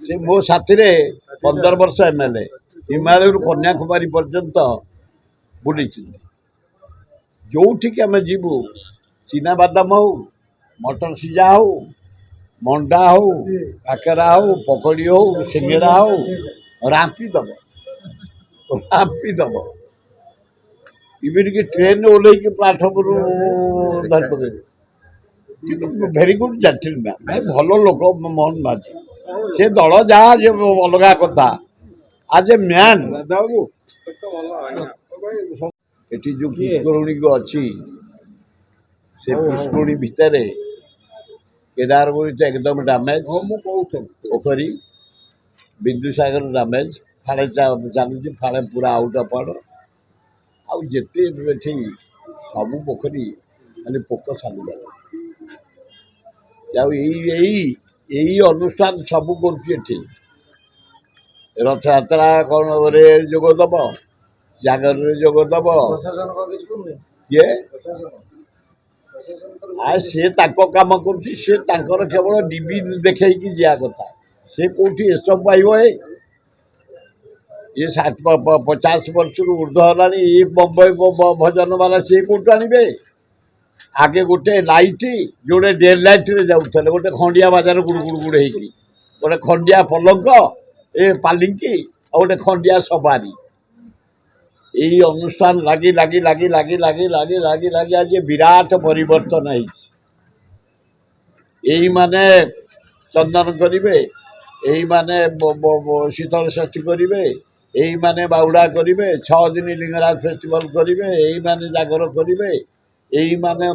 ସେ ମୋ ସାଥିରେ 15 ବର୍ଷ MLA ହିମାଳୟରୁ କନ୍ୟାକୁମାରୀ ପର୍ଯ୍ୟନ୍ତ ବୁଲିଛନ୍ତି। ଯୋଉଠିକି ଆମେ ଯିବୁ ଚିନାବାଦାମ ହଉ, ମଟର ସିଝା ହଉ, ମଣ୍ଡା ହଉ, କାକେରା ହଉ, ପକୋଡ଼ି ହଉ, ସିଙ୍ଗଡ଼ା ହଉ, ରାମ୍ପି ଦବ। ଏମିତିକି ଟ୍ରେନ୍ରେ ଓହ୍ଲେଇକି ପ୍ଲାଟଫର୍ମରୁ ଧରି ପକେଇବେ। କିନ୍ତୁ ଭେରି ଗୁଡ୍ ଜେଣ୍ଟିଲମ୍ୟାନ୍, ଭାଇ ଭଲ ଲୋକ ମୋହନ ମାଝୀ। ସେ ଦଳ ଯାହା ଯେ ଅଲଗା କଥା, ଆଜ୍ ଏ ମ୍ୟାନ୍ ଏଠି ଯୋଉ ପୁଷ୍କରିଣୀ ଅଛି ସେ ପୁଷ୍କରିଣୀ ଭିତରେ କେଦାରଗୌରୀ ତ ଏକଦମ ଡ୍ୟାମେଜ, ପୋଖରୀ ବିନ୍ଦୁସାଗର ଡ୍ୟାମେଜ, ଫାଳେ ଚାଲୁଛି ଫାଳେ ପୁରା ଆଉଟ ଅଫ୍ ଅର୍ଡର। ଆଉ ଯେତେ ଏଠି ସବୁ ପୋଖରୀ ଖାଲି ପୋକ ଛାଡ଼ିଗଲା। ଆଉ ଏଇ ଅନୁଷ୍ଠାନ ସବୁ କରୁଛି ଏଠି। ରଥଯାତ୍ରା କଣରେ ଯୋଗ ଦବ, ଜାଗରରେ ଯୋଗ ଦବ। ଇଏ ସିଏ ତାଙ୍କ କାମ କରୁଛି, ସେ ତାଙ୍କର କେବଳ ଡିବି ଦେଖେଇକି ଯିବା କଥା। ସେ କୋଉଠି ଏସବୁ ପାଇବ? ଇଏ 50 ବର୍ଷରୁ ଉର୍ଦ୍ଧ୍ୱ ହେଲାଣି, ଇଏ ବମ୍ବେ ଭଜନ ବାଲା ସିଏ କୋଉଠୁ ଆଣିବେ? ଆଗେ ଗୋଟେ ଲାଇଟ୍ ଯୋଉଟେ ଡେ ଲାଇଟ୍ରେ ଯାଉଥିଲେ, ଗୋଟେ ଖଣ୍ଡିଆ ବାଜାର ଗୁଡ଼ ହେଇକି, ଗୋଟେ ଖଣ୍ଡିଆ ପଲଙ୍କ ପାଲିଙ୍କି ଆଉ ଗୋଟେ ଖଣ୍ଡିଆ ସବାରି। ଏଇ ଅନୁଷ୍ଠାନ ଲାଗି ଆଜି ବିରାଟ ପରିବର୍ତ୍ତନ ହେଇଛି। ଏଇମାନେ ଚନ୍ଦନ କରିବେ, ଏଇମାନେ ଶୀତଳ ଷଷ୍ଠୀ କରିବେ, ଏଇମାନେ ବାହୁଡ଼ା କରିବେ, 6 ଦିନ ଲିଙ୍ଗରାଜ ଫେଷ୍ଟିଭାଲ କରିବେ, ଏଇମାନେ ଜାଗର କରିବେ, ଏଇମାନେ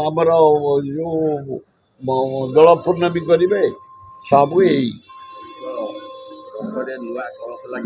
ଆମର ଯୋଉ ଦୋଳ ପୂର୍ଣ୍ଣମୀ କରିବେ। ସବୁ ଏଇ